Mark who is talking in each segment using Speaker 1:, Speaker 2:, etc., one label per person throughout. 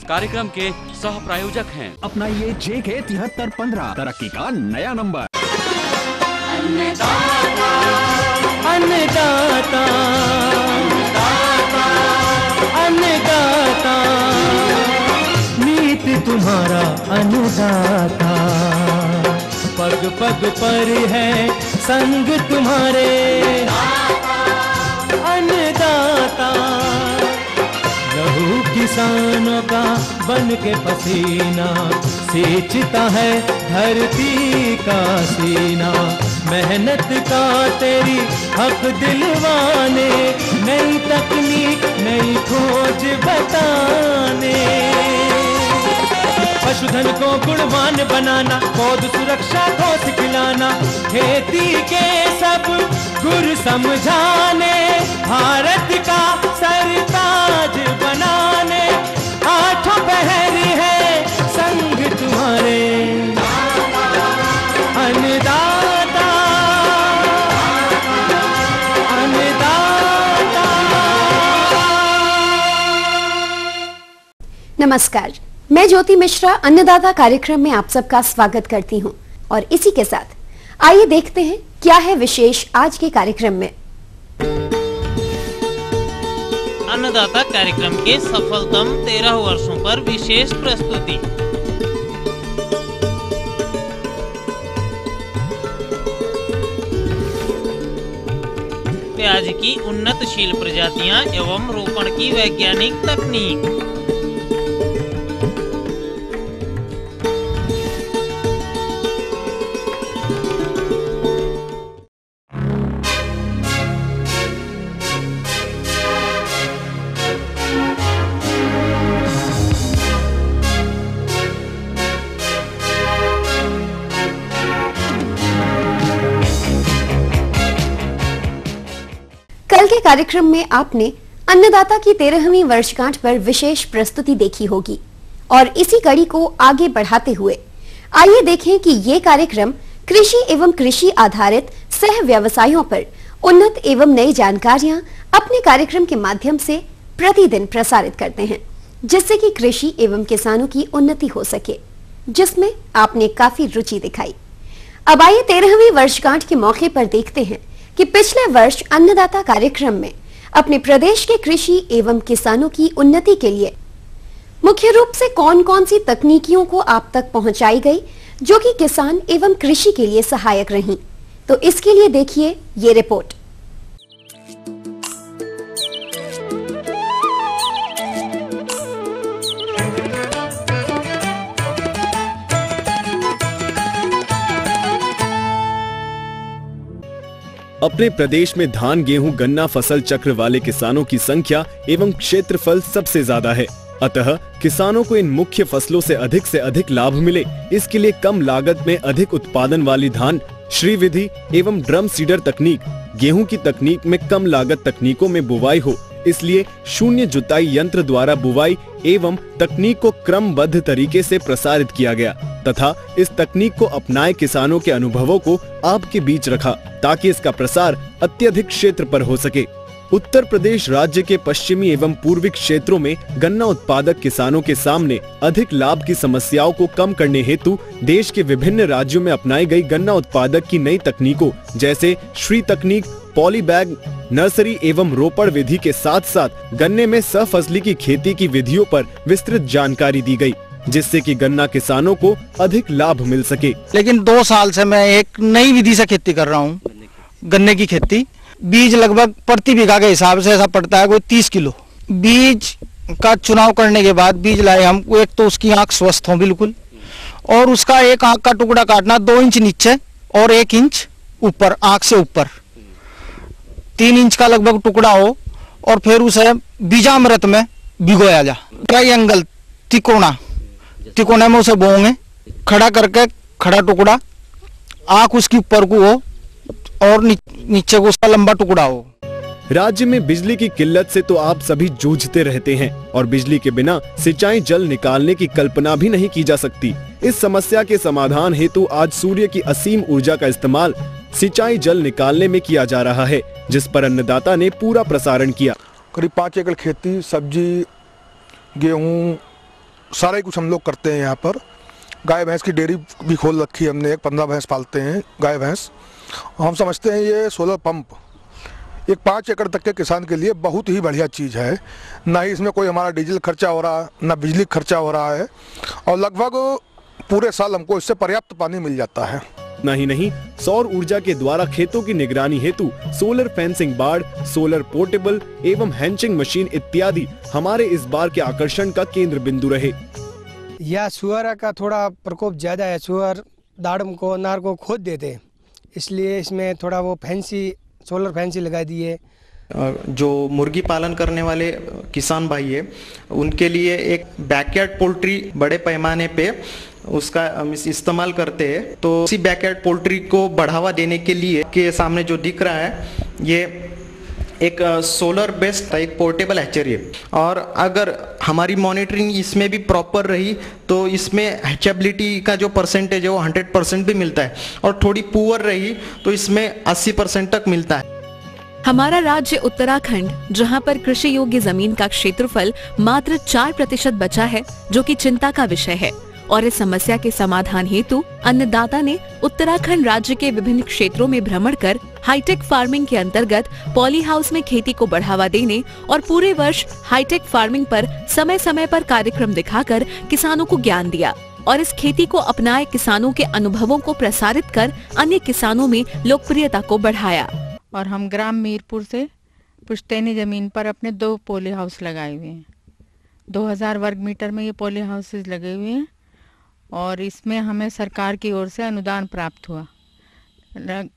Speaker 1: कार्यक्रम के सह प्रायोजक हैं।
Speaker 2: अपनाइए JK 7315 तरक्की का नया नंबर।
Speaker 3: अन्नदाता अन्नदाता अन्नदाता नीत तुम्हारा अन्नदाता, पग पग पर है संग तुम्हारे अन्नदाता। लहू किसानों का बन के पसीना सींचता है धरती का सीना, मेहनत का तेरी हक दिलवाने, नई तकनीक नई खोज बताने। पशुधन को गुणवान बनाना, पौध सुरक्षा को सिखलाना, खेती के सब गुर समझाने, भारत का सरताज बनाने, आठों पहर है संग तुम्हारे अन्नदाता अन्नदाता।
Speaker 4: नमस्कार, मैं ज्योति मिश्रा अन्नदाता कार्यक्रम में आप सबका स्वागत करती हूं और इसी के साथ आइए देखते हैं क्या है विशेष आज के कार्यक्रम में।
Speaker 5: अन्नदाता कार्यक्रम के सफलतम 13 वर्षों पर विशेष प्रस्तुति। प्याज की उन्नतशील प्रजातियां एवं रोपण की वैज्ञानिक तकनीक।
Speaker 4: कल के कार्यक्रम में आपने अन्नदाता की 13वीं वर्षगांठ पर विशेष प्रस्तुति देखी होगी और इसी कड़ी को आगे बढ़ाते हुए आइए देखें कि ये कार्यक्रम कृषि एवं कृषि आधारित सह व्यवसायों पर उन्नत एवं नई जानकारियां अपने कार्यक्रम के माध्यम से प्रतिदिन प्रसारित करते हैं, जिससे कि कृषि एवं किसानों की उन्नति हो सके, जिसमें आपने काफी रुचि दिखाई। अब आइए 13वीं वर्षगांठ के मौके पर देखते हैं कि पिछले वर्ष अन्नदाता कार्यक्रम में अपने प्रदेश के कृषि एवं किसानों की उन्नति के लिए मुख्य रूप से कौन कौन सी तकनीकियों को आप तक पहुंचाई गई जो कि किसान एवं कृषि के लिए सहायक रहीं। तो इसके लिए देखिए ये रिपोर्ट।
Speaker 6: अपने प्रदेश में धान, गेहूं, गन्ना फसल चक्र वाले किसानों की संख्या एवं क्षेत्रफल सबसे ज्यादा है। अतः किसानों को इन मुख्य फसलों से अधिक लाभ मिले, इसके लिए कम लागत में अधिक उत्पादन वाली धान, श्रीविधि एवं ड्रम सीडर तकनीक, गेहूं की तकनीक में कम लागत तकनीकों में बुवाई हो, इसलिए शून्य जुताई यंत्र द्वारा बुवाई एवं तकनीक को क्रमबद्ध तरीके से प्रसारित किया गया तथा इस तकनीक को अपनाए किसानों के अनुभवों को आपके बीच रखा ताकि इसका प्रसार अत्यधिक क्षेत्र पर हो सके। उत्तर प्रदेश राज्य के पश्चिमी एवं पूर्वी क्षेत्रों में गन्ना उत्पादक किसानों के सामने अधिक लाभ की समस्याओं को कम करने हेतु देश के विभिन्न राज्यों में अपनाई गई गन्ना उत्पादक की नई तकनीकों जैसे श्री तकनीक, पॉली बैग, नर्सरी एवं रोपण विधि के साथ साथ गन्ने में सहफसली की खेती की विधियों पर विस्तृत जानकारी दी गई, जिससे कि गन्ना किसानों को अधिक लाभ मिल सके।
Speaker 7: लेकिन 2 साल से मैं एक नई विधि से खेती कर रहा हूँ, गन्ने की खेती। बीज लगभग प्रति बीघा के हिसाब से ऐसा पड़ता है कोई 30 किलो। बीज का चुनाव करने के बाद बीज लाए हम, एक तो उसकी आँख स्वस्थ हो बिल्कुल, और उसका एक आँख का टुकड़ा काटना 2 इंच नीचे और 1 इंच ऊपर, आँख से ऊपर 3 इंच का लगभग टुकड़ा हो, और फिर उसे बीजामृत में भिगोया जा। ट्रायंगल तिकोने में उसे बोएंगे, खड़ा करके खड़ा टुकड़ा, आँख उसकी ऊपर को हो और नीचे को उसका लंबा टुकड़ा हो।
Speaker 6: राज्य में बिजली की किल्लत से तो आप सभी जूझते रहते हैं और बिजली के बिना सिंचाई जल निकालने की कल्पना भी नहीं की जा सकती। इस समस्या के समाधान हेतु आज सूर्य की असीम ऊर्जा का इस्तेमाल सिंचाई जल निकालने में किया जा रहा है, जिस पर अन्नदाता ने पूरा प्रसारण किया।
Speaker 8: करीब 5 एकड़ खेती, सब्जी, गेहूं, सारा ही कुछ हम लोग करते हैं यहाँ पर। गाय भैंस की डेयरी भी खोल रखी है हमने, 15 भैंस पालते हैं गाय भैंस। हम समझते हैं ये सोलर पंप एक 5 एकड़ तक के किसान के लिए बहुत ही बढ़िया चीज़ है। ना ही इसमें कोई हमारा डीजल खर्चा हो रहा है, ना बिजली खर्चा हो रहा है, और लगभग पूरे साल हमको इससे पर्याप्त पानी मिल जाता है।
Speaker 6: नहीं, सौर ऊर्जा के द्वारा खेतों की निगरानी हेतु सोलर फेंसिंग बाड़, सोलर पोर्टेबल एवं हैंचिंग मशीन इत्यादि हमारे इस बार के आकर्षण का केंद्र बिंदु रहे।
Speaker 9: यह सुअर का थोड़ा प्रकोप ज्यादा है, सुअर दाड़म को नार को खोद देते हैं, इसलिए इसमें थोड़ा वो सोलर फैंसी लगा दिए।
Speaker 10: जो मुर्गी पालन करने वाले किसान भाई है उनके लिए एक बैकयार्ड पोल्ट्री बड़े पैमाने पे उसका इस्तेमाल करते हैं। तो इसी बैकयार्ड पोल्ट्री को बढ़ावा देने के लिए के सामने जो दिख रहा है ये एक सोलर बेस्ड एक पोर्टेबल हैचरी है, और अगर हमारी मॉनिटरिंग इसमें भी प्रॉपर रही तो इसमें हैचेबिलिटी का जो परसेंटेज है वो 100% भी मिलता है, और थोड़ी पुअर रही तो इसमें 80% तक मिलता है।
Speaker 11: हमारा राज्य उत्तराखंड, जहां पर कृषि योग्य जमीन का क्षेत्रफल मात्र 4% बचा है, जो कि चिंता का विषय है, और इस समस्या के समाधान हेतु अन्नदाता ने उत्तराखंड राज्य के विभिन्न क्षेत्रों में भ्रमण कर हाईटेक फार्मिंग के अंतर्गत पॉली हाउस में खेती को बढ़ावा देने और पूरे वर्ष हाईटेक फार्मिंग पर समय समय पर कार्यक्रम दिखाकर किसानों को ज्ञान दिया, और इस खेती को अपनाए किसानों के अनुभवों को प्रसारित कर अन्य किसानों में लोकप्रियता को बढ़ाया।
Speaker 12: और हम ग्राम मीरपुर से पुश्तैनी जमीन पर अपने 2 पॉली हाउस लगाए हुए हैं। 2000 वर्ग मीटर में ये पॉली हाउसेज लगे हुए हैं, और इसमें हमें सरकार की ओर से अनुदान प्राप्त हुआ।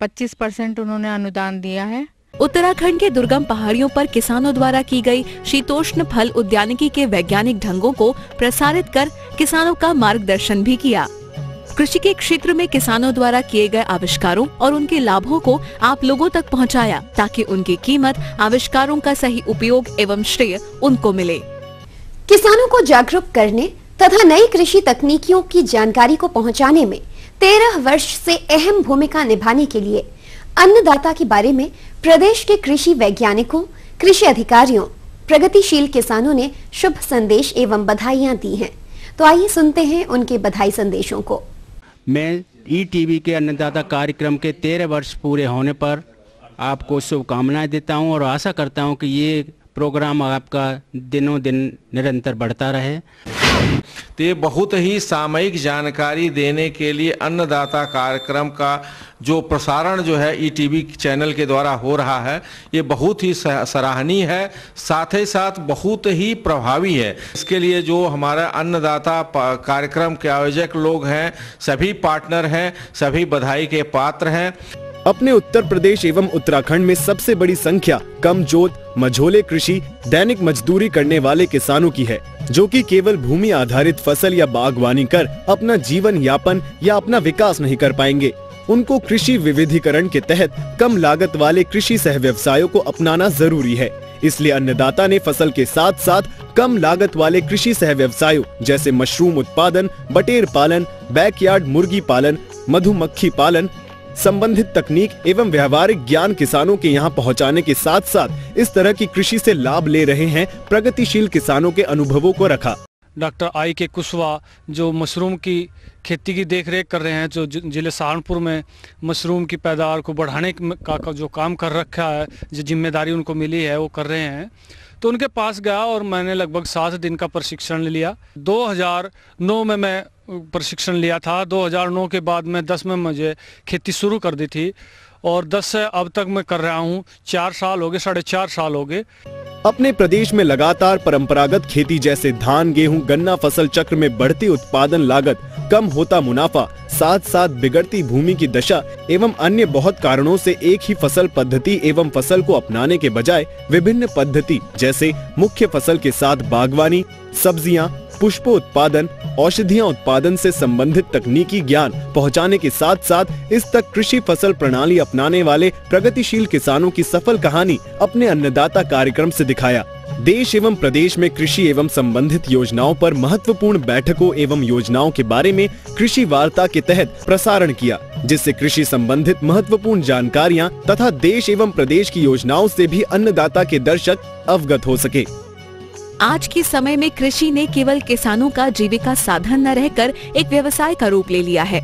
Speaker 12: 25% उन्होंने अनुदान दिया है।
Speaker 11: उत्तराखंड के दुर्गम पहाड़ियों पर किसानों द्वारा की गई शीतोष्ण फल उद्यानिकी के वैज्ञानिक ढंगों को प्रसारित कर किसानों का मार्गदर्शन भी किया। कृषि के क्षेत्र में किसानों द्वारा किए गए आविष्कारों और उनके लाभों को आप लोगों तक पहुंचाया, ताकि उनकी कीमत, आविष्कारों का सही उपयोग एवं श्रेय उनको मिले।
Speaker 4: किसानों को जागरूक करने तथा नई कृषि तकनीकियों की जानकारी को पहुंचाने में 13 वर्ष से अहम भूमिका निभाने के लिए अन्नदाता के बारे में प्रदेश के कृषि वैज्ञानिकों, कृषि अधिकारियों, प्रगतिशील किसानों ने शुभ संदेश एवं बधाइयां दी हैं। तो आइए सुनते हैं उनके बधाई संदेशों को।
Speaker 13: मैं ईटीवी के अन्नदाता कार्यक्रम के 13 वर्ष पूरे होने पर आपको शुभकामनाएं देता हूं, और आशा करता हूं कि ये प्रोग्राम आपका दिनों दिन निरंतर बढ़ता रहे।
Speaker 14: तो ये बहुत ही सामयिक जानकारी देने के लिए अन्नदाता कार्यक्रम का जो प्रसारण जो है ईटीवी चैनल के द्वारा हो रहा है, ये बहुत ही सराहनीय है, साथ ही साथ बहुत ही प्रभावी है। इसके लिए जो हमारा अन्नदाता कार्यक्रम के आयोजक लोग हैं, सभी पार्टनर हैं, सभी बधाई के पात्र हैं।
Speaker 6: अपने उत्तर प्रदेश एवं उत्तराखंड में सबसे बड़ी संख्या कम जोत, मझोले कृषि, दैनिक मजदूरी करने वाले किसानों की है, जो कि केवल भूमि आधारित फसल या बागवानी कर अपना जीवन यापन या अपना विकास नहीं कर पाएंगे। उनको कृषि विविधीकरण के तहत कम लागत वाले कृषि सह व्यवसायों को अपनाना जरूरी है। इसलिए अन्नदाता ने फसल के साथ साथ कम लागत वाले कृषि सह व्यवसायों जैसे मशरूम उत्पादन, बटेर पालन, बैकयार्ड मुर्गी पालन, मधुमक्खी पालन संबंधित तकनीक एवं व्यवहारिक ज्ञान किसानों के यहाँ पहुँचाने के साथ साथ इस तरह की कृषि से लाभ ले रहे हैं प्रगतिशील किसानों के अनुभवों को रखा।
Speaker 15: डॉक्टर आई के कुशवाहा जो मशरूम की खेती की देखरेख कर रहे हैं, जो जिले सहारनपुर में मशरूम की पैदावार को बढ़ाने का जो काम कर रखा है, जो जिम्मेदारी उनको मिली है वो कर रहे हैं। तो उनके पास गया और मैंने लगभग 7 दिन का प्रशिक्षण लिया। 2009 में मैं प्रशिक्षण लिया था। 2009 के बाद में 10 में मुझे खेती शुरू कर दी थी, और 10 से अब तक मैं कर रहा हूँ। 4 साल हो गए, 4.5 साल हो गए।
Speaker 6: अपने प्रदेश में लगातार परंपरागत खेती जैसे धान, गेहूं, गन्ना फसल चक्र में बढ़ती उत्पादन लागत, कम होता मुनाफा, साथ साथ बिगड़ती भूमि की दशा एवं अन्य बहुत कारणों से एक ही फसल पद्धति एवं फसल को अपनाने के बजाय विभिन्न पद्धति जैसे मुख्य फसल के साथ बागवानी, सब्जियां, पुष्प उत्पादन, औषधियां उत्पादन से संबंधित तकनीकी ज्ञान पहुंचाने के साथ साथ इस तक कृषि फसल प्रणाली अपनाने वाले प्रगतिशील किसानों की सफल कहानी अपने अन्नदाता कार्यक्रम से दिखाया। देश एवं प्रदेश में कृषि एवं संबंधित योजनाओं पर महत्वपूर्ण बैठकों एवं योजनाओं के बारे में कृषि वार्ता के तहत प्रसारण किया, जिससे कृषि संबंधित महत्वपूर्ण जानकारियां तथा देश एवं प्रदेश की योजनाओं से भी अन्नदाता के दर्शक अवगत हो सके।
Speaker 11: आज के समय में कृषि ने केवल किसानों का जीविका साधन न रहकर एक व्यवसाय का रूप ले लिया है।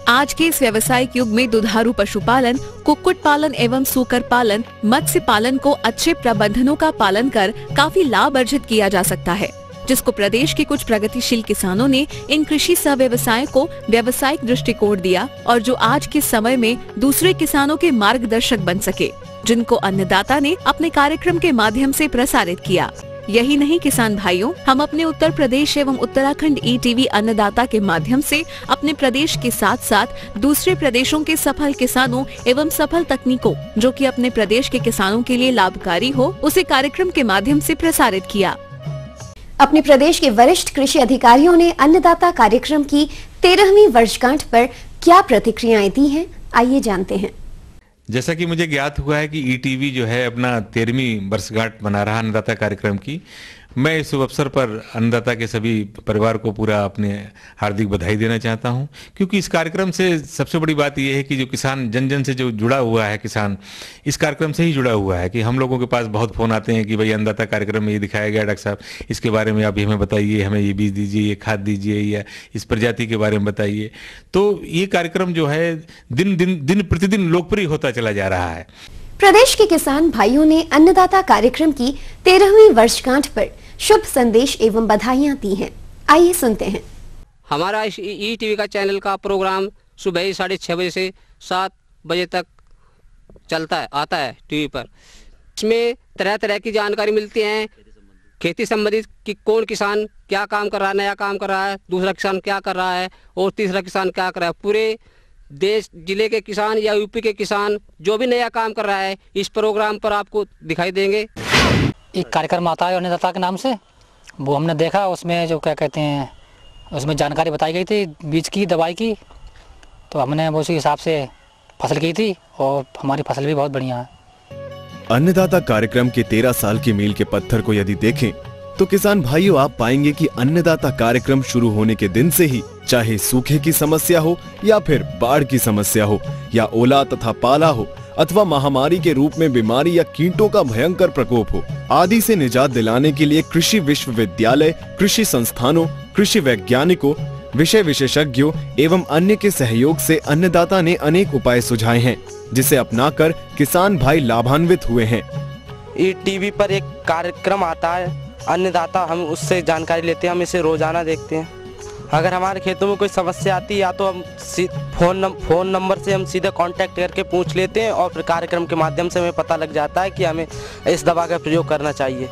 Speaker 11: आज के इस व्यावसायिक युग में दुधारू पशुपालन, कुक्कुट पालन एवं सूकर पालन, मत्स्य पालन को अच्छे प्रबंधनों का पालन कर काफी लाभ अर्जित किया जा सकता है, जिसको प्रदेश के कुछ प्रगतिशील किसानों ने इन कृषि सह व्यवसाय को व्यावसायिक दृष्टिकोण दिया और जो आज के समय में दूसरे किसानों के मार्गदर्शक बन सके, जिनको अन्नदाता ने अपने कार्यक्रम के माध्यम से प्रसारित किया। यही नहीं किसान भाइयों, हम अपने उत्तर प्रदेश एवं उत्तराखंड ETV अन्नदाता के माध्यम से अपने प्रदेश के साथ साथ दूसरे प्रदेशों के सफल किसानों एवं सफल तकनीकों जो कि अपने प्रदेश के किसानों के लिए लाभकारी हो, उसे कार्यक्रम के माध्यम से प्रसारित किया।
Speaker 4: अपने प्रदेश के वरिष्ठ कृषि अधिकारियों ने अन्नदाता कार्यक्रम की 13वीं वर्षगांठ पर क्या प्रतिक्रियाएं दी हैं, आइए जानते हैं।
Speaker 16: जैसा कि मुझे ज्ञात हुआ है कि ETV जो है अपना 13वीं वर्षगांठ मना रहा अन्नदाता कार्यक्रम की। मैं इस शुभ अवसर पर अन्नदाता के सभी परिवार को पूरा अपने हार्दिक बधाई देना चाहता हूं, क्योंकि इस कार्यक्रम से सबसे बड़ी बात यह है कि जो किसान जन जन से जो जुड़ा हुआ है, किसान इस कार्यक्रम से ही जुड़ा हुआ है। कि हम लोगों के पास बहुत फ़ोन आते हैं कि भाई अन्नदाता कार्यक्रम में ये दिखाया गया, डॉक्टर साहब इसके बारे में आप हमें बताइए, हमें ये बीज दीजिए, ये खाद दीजिए या इस प्रजाति के बारे में बताइए। तो ये कार्यक्रम जो है दिन प्रतिदिन लोकप्रिय होता चला जा रहा है।
Speaker 4: प्रदेश के किसान भाइयों ने अन्नदाता कार्यक्रम की 13वीं वर्षगांठ पर शुभ संदेश एवं बधाइयां दी हैं, आइए सुनते हैं।
Speaker 17: हमारा इस ETV का चैनल का प्रोग्राम सुबह 6:30 बजे से 7 बजे तक आता है टीवी पर। इसमें तरह तरह की जानकारी मिलती है, खेती संबंधित कि कौन किसान क्या काम कर रहा है, नया काम कर रहा है, दूसरा किसान क्या कर रहा है और तीसरा किसान क्या कर रहा है। पूरे देश जिले के किसान या यूपी के किसान जो भी नया काम कर रहा है इस प्रोग्राम पर आपको दिखाई देंगे।
Speaker 18: एक कार्यक्रम आता है अन्नदाता के नाम से, वो हमने देखा, उसमें जो क्या कहते हैं उसमें जानकारी बताई गई थी बीज की, दवाई की, तो हमने उसी हिसाब से फसल की थी और हमारी फसल भी बहुत बढ़िया है।
Speaker 6: अन्नदाता कार्यक्रम के 13 साल के मील के पत्थर को यदि देखें तो किसान भाइयों आप पाएंगे कि अन्नदाता कार्यक्रम शुरू होने के दिन से ही, चाहे सूखे की समस्या हो या फिर बाढ़ की समस्या हो या ओला तथा पाला हो अथवा महामारी के रूप में बीमारी या कीटों का भयंकर प्रकोप हो, आदि से निजात दिलाने के लिए कृषि विश्वविद्यालय, कृषि संस्थानों, कृषि वैज्ञानिकों, विषय विशेषज्ञों एवं अन्य के सहयोग से अन्नदाता ने अनेक उपाय सुझाए हैं, जिसे अपनाकर किसान भाई लाभान्वित हुए हैं।
Speaker 19: ETV पर एक कार्यक्रम आता है अन्नदाता, हम उससे जानकारी लेते हैं, हम इसे रोजाना देखते हैं। अगर हमारे खेतों में कोई समस्या आती है या तो हम फोन नंबर से हम सीधे कांटेक्ट करके पूछ लेते हैं और फिर कार्यक्रम के माध्यम से हमें पता लग जाता है कि हमें इस दवा का प्रयोग करना चाहिए।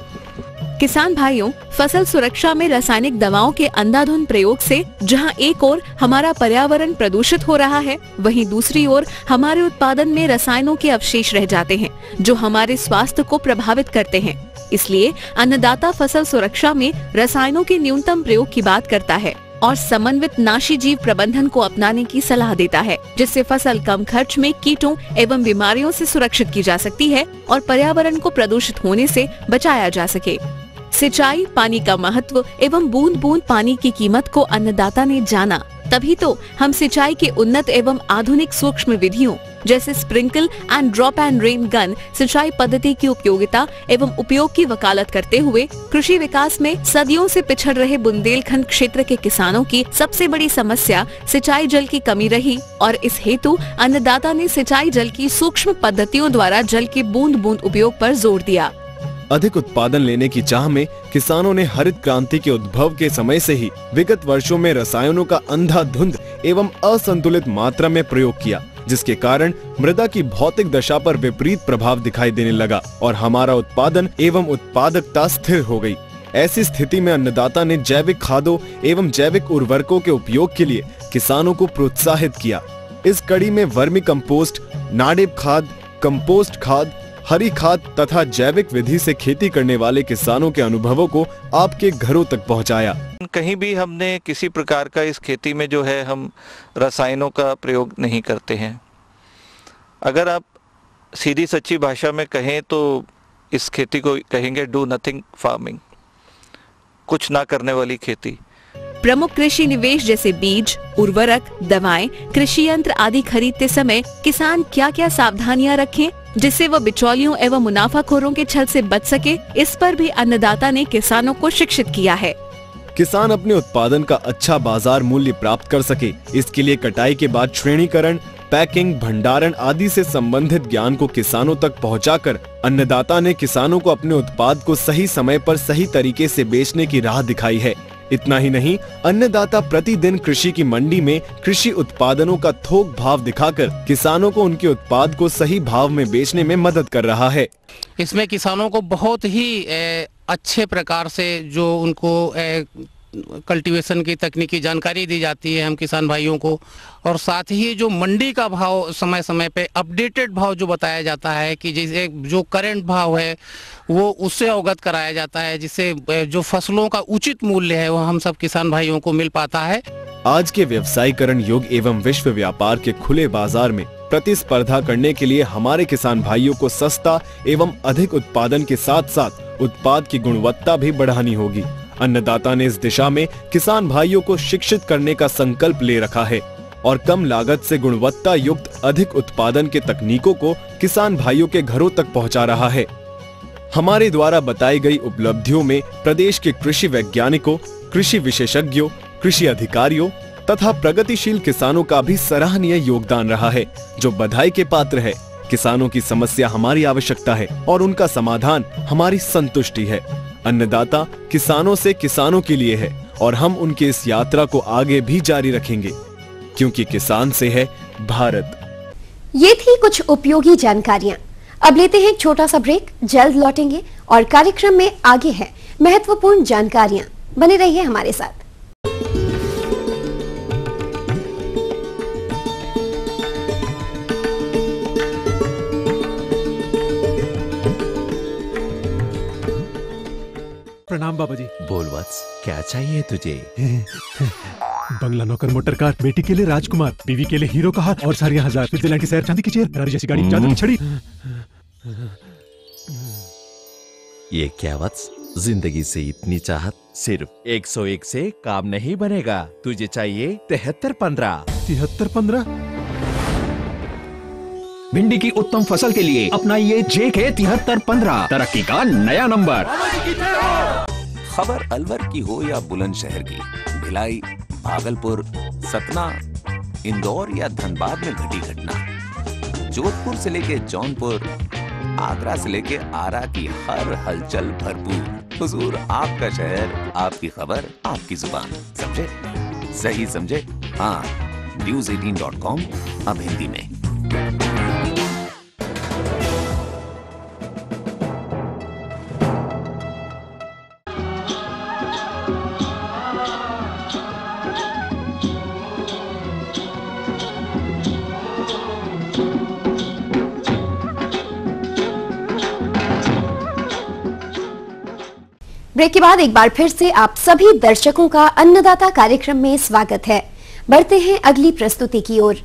Speaker 11: किसान भाइयों, फसल सुरक्षा में रासायनिक दवाओं के अंधाधुंध प्रयोग से जहां एक ओर हमारा पर्यावरण प्रदूषित हो रहा है, वहीं दूसरी ओर हमारे उत्पादन में रसायनों के अवशेष रह जाते हैं जो हमारे स्वास्थ्य को प्रभावित करते हैं। इसलिए अन्नदाता फसल सुरक्षा में रसायनों के न्यूनतम प्रयोग की बात करता है और समन्वित नाशी जीव प्रबंधन को अपनाने की सलाह देता है, जिससे फसल कम खर्च में कीटों एवं बीमारियों से सुरक्षित की जा सकती है और पर्यावरण को प्रदूषित होने से बचाया जा सके। सिंचाई, पानी का महत्व एवं बूंद बूंद पानी की कीमत को अन्नदाता ने जाना, तभी तो हम सिंचाई के उन्नत एवं आधुनिक सूक्ष्म विधियों जैसे sprinkle and drop and rain gun सिंचाई पद्धति की उपयोगिता एवं उपयोग की वकालत करते हुए कृषि विकास में सदियों से पिछड़ रहे बुंदेलखंड क्षेत्र के किसानों की सबसे बड़ी समस्या सिंचाई जल की कमी रही और इस हेतु अन्नदाता ने सिंचाई जल की सूक्ष्म पद्धतियों द्वारा जल के बूंद बूंद उपयोग पर जोर दिया।
Speaker 6: अधिक उत्पादन लेने की चाह में किसानों ने हरित क्रांति के उद्भव के समय से ही विगत वर्षों में रसायनों का अंधाधुंध एवं असंतुलित मात्रा में प्रयोग किया, जिसके कारण मृदा की भौतिक दशा पर विपरीत प्रभाव दिखाई देने लगा और हमारा उत्पादन एवं उत्पादकता स्थिर हो गई। ऐसी स्थिति में अन्नदाता ने जैविक खादों एवं जैविक उर्वरकों के उपयोग के लिए किसानों को प्रोत्साहित किया। इस कड़ी में वर्मी कंपोस्ट, नाडेप खाद, कंपोस्ट खाद, हरी खाद तथा जैविक विधि से खेती करने वाले किसानों के अनुभवों को आपके घरों तक पहुंचाया।
Speaker 20: कहीं भी हमने किसी प्रकार का इस खेती में जो है हम रसायनों का प्रयोग नहीं करते हैं। अगर आप सीधी सच्ची भाषा में कहें तो इस खेती को कहेंगे डू नथिंग फार्मिंग, कुछ ना करने वाली खेती।
Speaker 11: प्रमुख कृषि निवेश जैसे बीज, उर्वरक, दवाएं, कृषि यंत्र आदि खरीदते समय किसान क्या क्या सावधानियां रखें, जिससे वह बिचौलियों एवं मुनाफाखोरों के छल से बच सके, इस पर भी अन्नदाता ने किसानों को शिक्षित किया है।
Speaker 6: किसान अपने उत्पादन का अच्छा बाजार मूल्य प्राप्त कर सके, इसके लिए कटाई के बाद श्रेणीकरण, पैकिंग, भंडारण आदि से संबंधित ज्ञान को किसानों तक पहुंचाकर अन्नदाता ने किसानों को अपने उत्पाद को सही समय पर सही तरीके से बेचने की राह दिखाई है। इतना ही नहीं, अन्नदाता प्रतिदिन कृषि की मंडी में कृषि उत्पादनों का थोक भाव दिखाकर किसानों को उनके उत्पाद को सही भाव में बेचने में मदद कर रहा है।
Speaker 21: इसमें किसानों को बहुत ही अच्छे प्रकार से जो उनको कल्टीवेशन की तकनीकी जानकारी दी जाती है हम किसान भाइयों को, और साथ ही जो मंडी का भाव समय समय पे अपडेटेड भाव जो बताया जाता है कि जैसे जो करंट भाव है वो उससे अवगत कराया जाता है, जिससे जो फसलों का उचित मूल्य है वो हम सब किसान भाइयों को मिल पाता है।
Speaker 6: आज के व्यवसायीकरण युग एवं विश्व व्यापार के खुले बाजार में प्रतिस्पर्धा करने के लिए हमारे किसान भाइयों को सस्ता एवं अधिक उत्पादन के साथ साथ उत्पाद की गुणवत्ता भी बढ़ानी होगी। अन्नदाता ने इस दिशा में किसान भाइयों को शिक्षित करने का संकल्प ले रखा है और कम लागत से गुणवत्ता युक्त अधिक उत्पादन के तकनीकों को किसान भाइयों के घरों तक पहुंचा रहा है। हमारे द्वारा बताई गई उपलब्धियों में प्रदेश के कृषि वैज्ञानिकों, कृषि विशेषज्ञों, कृषि अधिकारियों तथा प्रगतिशील किसानों का भी सराहनीय योगदान रहा है, जो बधाई के पात्र है। किसानों की समस्या हमारी आवश्यकता है और उनका समाधान हमारी संतुष्टि है। अन्नदाता किसानों से किसानों के लिए है और हम उनकी इस यात्रा को आगे भी जारी रखेंगे, क्योंकि किसान से है भारत।
Speaker 4: ये थी कुछ उपयोगी जानकारियां। अब लेते हैं एक छोटा सा ब्रेक, जल्द लौटेंगे और कार्यक्रम में आगे है महत्वपूर्ण जानकारियां। बने रहिए हमारे साथ।
Speaker 22: प्रणाम बाबा जी।
Speaker 23: बोल वत्स, क्या चाहिए तुझे?
Speaker 22: बंगला, नौकर, मोटर कार, बेटी के लिए राजकुमार, बीवी के लिए हीरो का हार और सारी 1000 स्विट्जरलैंड की सैर, चांदी की चेयर, गाड़ी जैसी गाड़ी, चादर की छड़ी।
Speaker 23: ये क्या वत्स, जिंदगी से इतनी चाहत? सिर्फ 101 से काम नहीं बनेगा, तुझे चाहिए 7315।
Speaker 22: 7315?
Speaker 2: भिंडी की उत्तम फसल के लिए अपनाइए JK 7315, तरक्की का नया नंबर।
Speaker 23: खबर अलवर की हो या बुलंदशहर की, भिलाई, भागलपुर, सतना, इंदौर या धनबाद में घटी घटना, जोधपुर से लेके जौनपुर, आगरा से लेके आरा की हर हलचल भरपूर। हुजूर, आपका शहर, आपकी खबर, आपकी जुबान। समझे? सही समझे? हाँ, news18.com अब हिंदी में।
Speaker 4: ब्रेक के बाद एक बार फिर से आप सभी दर्शकों का अन्नदाता कार्यक्रम में स्वागत है। बढ़ते हैं अगली प्रस्तुति की ओर।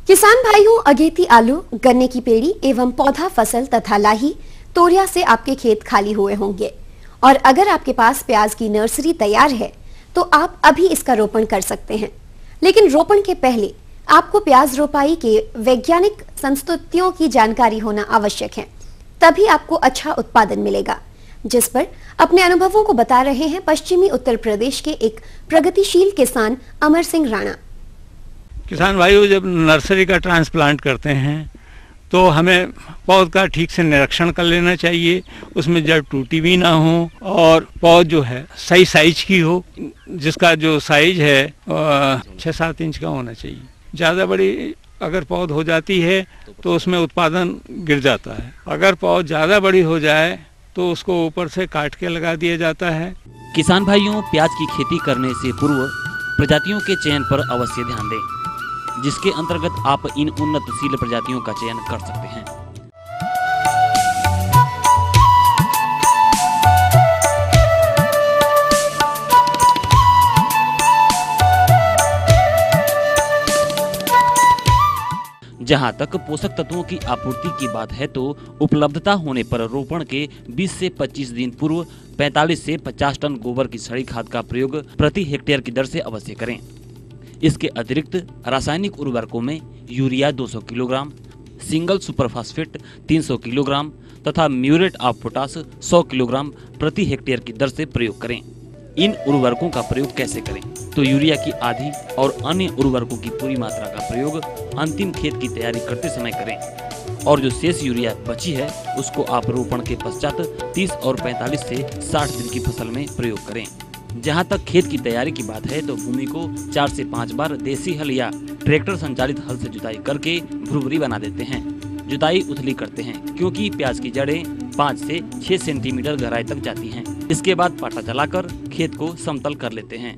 Speaker 4: किसान भाइयों, अगेती आलू, गन्ने की पेड़ी एवं पौधा फसल तथा लाही, तोरिया से आपके खेत खाली हुए होंगे और अगर आपके पास प्याज की नर्सरी तैयार है तो आप अभी इसका रोपण कर सकते हैं। लेकिन रोपण के पहले आपको प्याज रोपाई के वैज्ञानिक संस्तुतियों की जानकारी होना आवश्यक है, तभी आपको अच्छा उत्पादन मिलेगा, जिस पर अपने अनुभवों को बता रहे हैं पश्चिमी उत्तर प्रदेश के एक प्रगतिशील किसान अमर सिंह राणा।
Speaker 24: किसान भाइयों, जब नर्सरी का ट्रांसप्लांट करते हैं तो हमें पौध का ठीक से निरीक्षण कर लेना चाहिए, उसमें जड़ टूटी भी ना हो और पौध जो है सही साइज की हो, जिसका जो साइज है 6-7 इंच का होना चाहिए। ज़्यादा बड़ी अगर पौध हो जाती है तो उसमें उत्पादन गिर जाता है। अगर पौध ज़्यादा बड़ी हो जाए तो उसको ऊपर से काट के लगा दिया जाता है।
Speaker 1: किसान भाइयों, प्याज की खेती करने से पूर्व प्रजातियों के चयन पर अवश्य ध्यान दें, जिसके अंतर्गत आप इन उन्नतशील प्रजातियों का चयन कर सकते हैं। जहां तक पोषक तत्वों की आपूर्ति की बात है तो उपलब्धता होने पर रोपण के 20 से 25 दिन पूर्व 45 से 50 टन गोबर की सड़ी खाद का प्रयोग प्रति हेक्टेयर की दर से अवश्य करें। इसके अतिरिक्त रासायनिक उर्वरकों में urea 200 kilogram, single superphosphate 300 kilogram तथा म्यूरेट ऑफ पोटाश 100 किलोग्राम प्रति हेक्टेयर की दर से प्रयोग करें। इन उर्वरकों का प्रयोग कैसे करें तो यूरिया की आधी और अन्य उर्वरकों की पूरी मात्रा का प्रयोग अंतिम खेत की तैयारी करते समय करें और जो शेष यूरिया बची है उसको आप रोपण के पश्चात 30 और 45 से 60 दिन की फसल में प्रयोग करें। जहां तक खेत की तैयारी की बात है तो भूमि को 4 से 5 बार देसी हल या ट्रैक्टर संचालित हल से जुताई करके भुरभुरी बना देते हैं। जुताई उथली करते हैं क्योंकि प्याज की जड़ें 5 से 6 सेंटीमीटर गहराई तक जाती हैं। इसके बाद पाटा चलाकर खेत को समतल कर लेते हैं।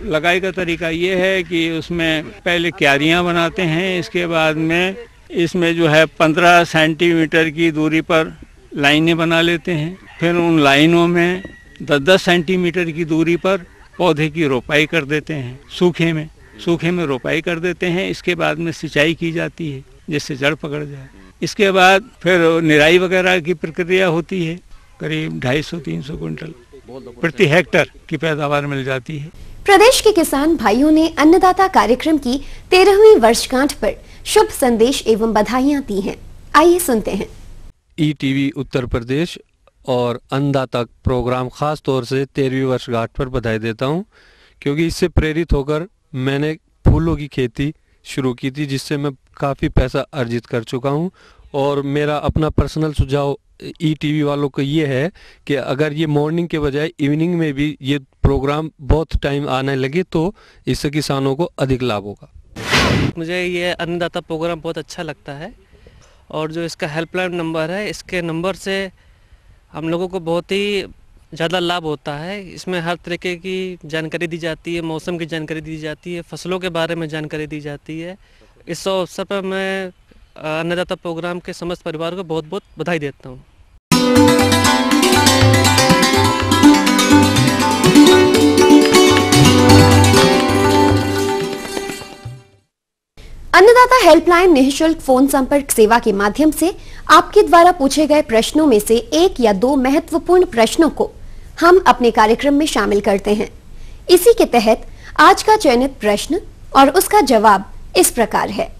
Speaker 24: लगाई का तरीका ये है कि उसमें पहले क्यारियां बनाते हैं, इसके बाद में इसमें जो है 15 सेंटीमीटर की दूरी पर लाइनें बना लेते हैं। फिर उन लाइनों में 10-10 सेंटीमीटर की दूरी पर पौधे की रोपाई कर देते हैं। सूखे में रोपाई कर देते हैं। इसके बाद में सिंचाई की जाती है जिससे जड़ पकड़ जाए। इसके बाद फिर निराई वगैरह की प्रक्रिया होती है। करीब 250-300 क्विंटल प्रति हेक्टर की पैदावार मिल जाती है।
Speaker 4: प्रदेश के किसान भाइयों ने अन्नदाता कार्यक्रम की 13वीं वर्षगांठ पर शुभ संदेश एवं बधाइयां दी हैं। आइए सुनते हैं।
Speaker 3: ईटीवी उत्तर प्रदेश और अन्नदाता प्रोग्राम खास तौर से 13वीं वर्षगांठ पर बधाई देता हूं, क्योंकि इससे प्रेरित होकर मैंने फूलों की खेती शुरू की थी जिससे मैं काफ़ी पैसा अर्जित कर चुका हूं। और मेरा अपना पर्सनल सुझाव ईटीवी वालों को ये है कि अगर ये मॉर्निंग के बजाय इवनिंग में भी ये प्रोग्राम बहुत टाइम आने लगे तो इससे किसानों को अधिक लाभ होगा।
Speaker 5: मुझे ये अन्नदाता प्रोग्राम बहुत अच्छा लगता है और जो इसका हेल्पलाइन नंबर है, इसके नंबर से हम लोगों को बहुत ही ज़्यादा लाभ होता है। इसमें हर तरीके की जानकारी दी जाती है, मौसम की जानकारी दी जाती है, फसलों के बारे में जानकारी दी जाती है। इस अवसर पर मैं अन्नदाता प्रोग्राम के समस्त परिवार को बहुत बहुत बधाई देता हूँ।
Speaker 4: अन्नदाता हेल्पलाइन निःशुल्क फोन संपर्क सेवा के माध्यम से आपके द्वारा पूछे गए प्रश्नों में से 1 या 2 महत्वपूर्ण प्रश्नों को हम अपने कार्यक्रम में शामिल करते हैं। इसी के तहत आज का चयनित प्रश्न और उसका जवाब इस प्रकार है।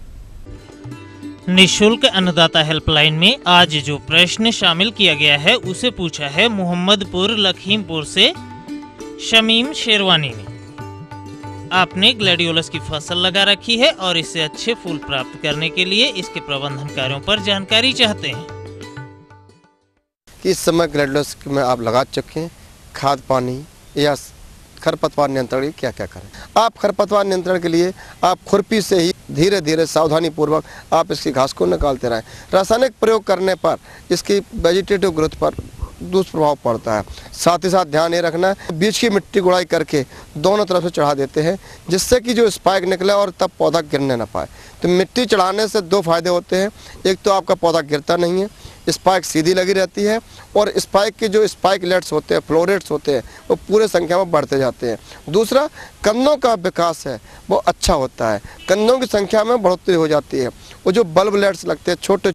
Speaker 7: निःशुल्क अन्नदाता हेल्पलाइन में आज जो प्रश्न शामिल किया गया है उसे पूछा है मोहम्मदपुर लखीमपुर से शमीम शेरवानी ने। आपने ग्लैडियोलस की फसल लगा रखी है और इससे अच्छे फूल प्राप्त करने के लिए इसके प्रबंधन कार्यों पर जानकारी चाहते हैं।
Speaker 8: इस समय ग्लैडियोलस में आप लगा चुके हैं, खाद पानी या खरपतवार नियंत्रण क्या क्या करें। आप खरपतवार नियंत्रण के लिए आप खुरपी से ही धीरे धीरे सावधानी पूर्वक आप इसकी घास को निकालते रहें। रासायनिक प्रयोग करने पर इसकी वेजिटेटिव ग्रोथ पर दुष्प्रभाव पड़ता है। साथ ही साथ ध्यान ये रखना है बीज की मिट्टी गुड़ाई करके दोनों तरफ से चढ़ा देते हैं जिससे कि जो स्पाइक निकले और तब पौधा गिरने ना पाए। तो मिट्टी चढ़ाने से 2 फायदे होते हैं। एक तो आपका पौधा गिरता नहीं है, स्पाइक सीधी लगी रहती है और स्पाइक के जो स्पाइकलेट्स होते हैं, फ्लोरेट्स होते हैं, वो पूरे संख्या में बढ़ते जाते हैं। दूसरा, कंदों का विकास है वो अच्छा होता है, कंदों की संख्या में बढ़ोतरी हो जाती है। वो जो बल्बलेट्स लगते हैं, छोटे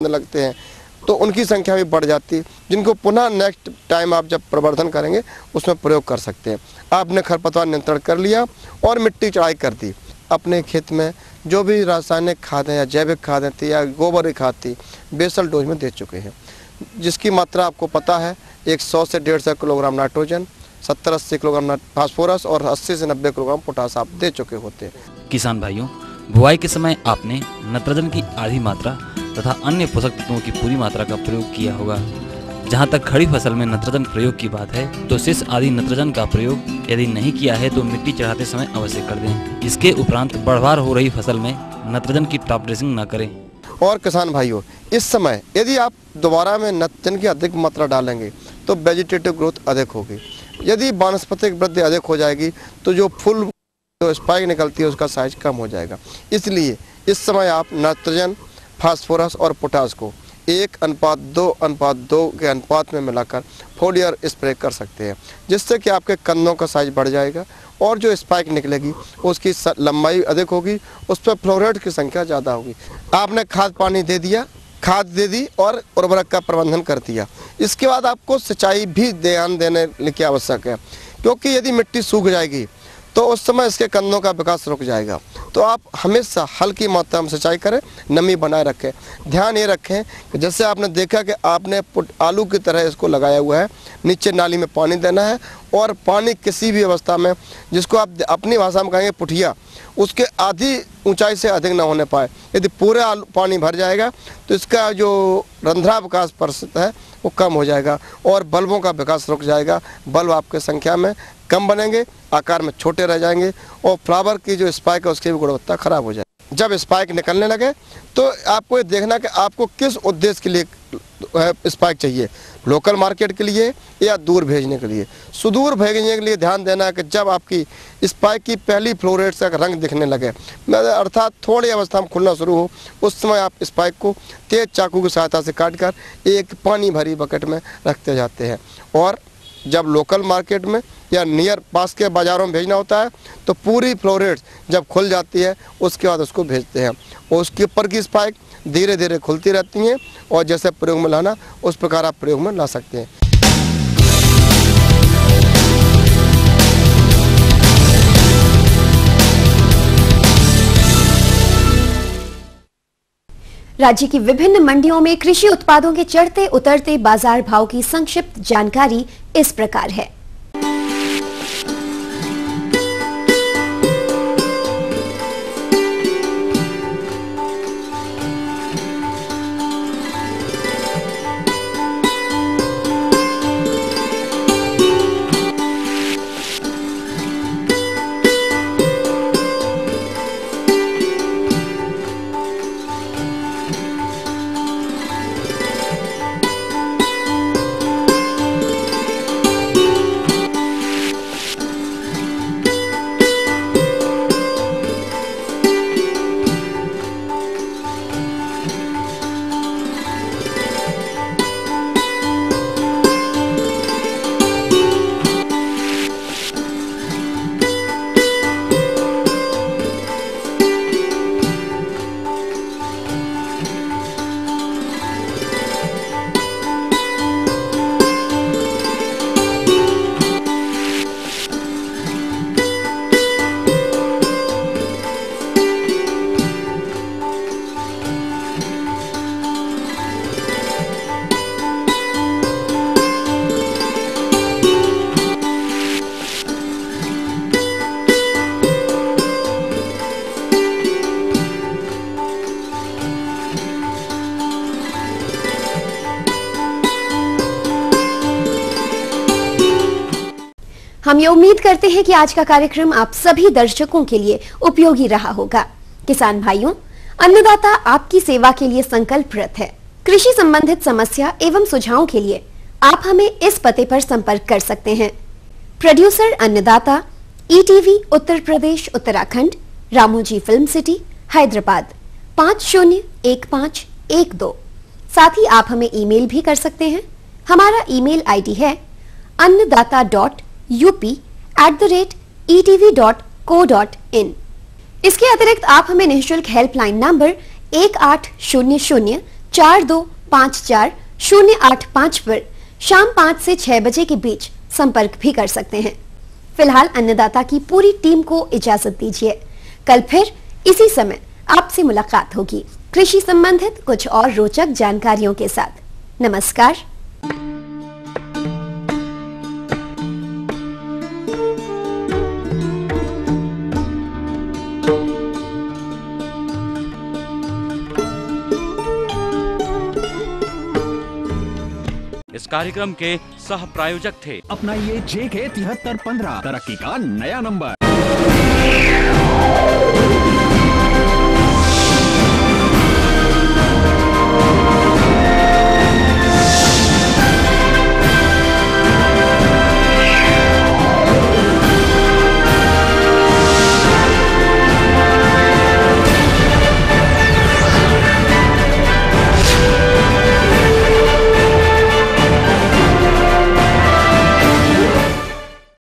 Speaker 8: लगते हैं, तो उनकी संख्या भी बढ़ जाती है, जिनको पुनः नेक्स्ट टाइम आप जब प्रवर्धन करेंगे उसमें प्रयोग कर सकते हैं। आपने खरपतवार नियंत्रण कर लिया और मिट्टी चढ़ाई कर दी। अपने खेत में जो भी रासायनिक खादें या जैविक खादें थी या गोबर की खाद थी बेसल डोज में दे चुके हैं, जिसकी मात्रा आपको पता है 100 से 150 किलोग्राम नाइट्रोजन, 70-80 किलोग्राम फास्फोरस और 80 से 90 किलोग्राम पोटास आप दे चुके होते हैं।
Speaker 1: किसान भाइयों, बुआई के समय आपने नाइट्रोजन की आधी मात्रा तथा अन्य पोषक तत्वों की पूरी मात्रा का प्रयोग किया होगा। जहां तक खड़ी फसल में नाइट्रोजन प्रयोग की बात है तो शेष आदि नाइट्रोजन का प्रयोग यदि नहीं किया है तो मिट्टी चढ़ाते समय अवश्य कर दें। इसके उपरांत बढ़वार हो रही फसल में नाइट्रोजन की टॉप ड्रेसिंग न करें।
Speaker 8: और किसान भाइयों, इस समय यदि आप दोबारा में नाइट्रोजन की अधिक मात्रा डालेंगे तो वेजिटेटिव ग्रोथ अधिक होगी। यदि वानस्पतिक वृद्धि अधिक हो जाएगी तो जो फुल जो स्पाइक निकलती है उसका साइज कम हो जाएगा। इसलिए इस समय आप नाइट्रोजन, फास्फोरस और पोटास को 1:2:2 के अनुपात में मिलाकर फोलियर स्प्रे कर सकते हैं, जिससे कि आपके कंदों का साइज बढ़ जाएगा और जो स्पाइक निकलेगी उसकी लंबाई अधिक होगी, उस पर फ्लोराइड की संख्या ज़्यादा होगी। आपने खाद पानी दे दिया, खाद दे दी और उर्वरक का प्रबंधन कर दिया। इसके बाद आपको सिंचाई भी ध्यान देने की आवश्यक है, क्योंकि यदि मिट्टी सूख जाएगी तो उस समय इसके कंदों का विकास रुक जाएगा। तो आप हमेशा हल्की मात्रा में सिंचाई करें, नमी बनाए रखें। ध्यान ये रखें कि जैसे आपने देखा कि आपने आलू की तरह इसको लगाया हुआ है, नीचे नाली में पानी देना है और पानी किसी भी अवस्था में, जिसको आप अपनी भाषा में कहेंगे पुठिया, उसके आधी ऊंचाई से अधिक ना होने पाए। यदि पूरा पानी भर जाएगा तो इसका जो रंध्रा विकास प्रतिशत है वो कम हो जाएगा और बल्बों का विकास रुक जाएगा। बल्ब आपके संख्या में कम बनेंगे, आकार में छोटे रह जाएंगे और फ्लावर की जो स्पाइक है उसकी भी गुणवत्ता खराब हो जाएगी। जब स्पाइक निकलने लगे तो आपको ये देखना कि आपको किस उद्देश्य के लिए स्पाइक चाहिए, लोकल मार्केट के लिए या दूर भेजने के लिए। सुदूर भेजने के लिए ध्यान देना है कि जब आपकी स्पाइक की पहली फ्लोरेट का रंग दिखने लगे, अर्थात थोड़ी अवस्था में खुलना शुरू हो, उस समय आप स्पाइक को तेज चाकू की सहायता से काटकर एक पानी भरी बकेट में रखते जाते हैं। और जब लोकल मार्केट में या नियर पास के बाज़ारों में भेजना होता है तो पूरी फ्लोरेट्स जब खुल जाती है उसके बाद उसको भेजते हैं और उसके ऊपर की स्पाइक धीरे धीरे खुलती रहती हैं और जैसे प्रयोग में लाना उस प्रकार आप प्रयोग में ला सकते हैं।
Speaker 4: राज्य की विभिन्न मंडियों में कृषि उत्पादों के चढ़ते उतरते बाजार भाव की संक्षिप्त जानकारी इस प्रकार है। हम ये उम्मीद करते हैं कि आज का कार्यक्रम आप सभी दर्शकों के लिए उपयोगी रहा होगा। किसान भाइयों, अन्नदाता आपकी सेवा के लिए संकल्परत है। कृषि संबंधित समस्या एवं सुझावों के लिए आप हमें इस पते पर संपर्क कर सकते हैं। प्रोड्यूसर अन्नदाता, ETV Uttar Pradesh Uttarakhand, Ramoji film city, Hyderabad 501512। साथ ही आप हमें ईमेल भी कर सकते हैं। हमारा ईमेल आईडी है annadata.up@etv.co.in। इसके अतिरिक्त आप हमें निःशुल्क हेल्पलाइन नंबर 1800-4254-085 पर शाम 5 से 6 बजे के बीच संपर्क भी कर सकते हैं। फिलहाल अन्नदाता की पूरी टीम को इजाजत दीजिए। कल फिर इसी समय आपसे मुलाकात होगी कृषि संबंधित कुछ और रोचक जानकारियों के साथ। नमस्कार।
Speaker 1: इस कार्यक्रम के सह प्रायोजक थे
Speaker 2: अपनाइए JK 7315 तरक्की का नया नंबर।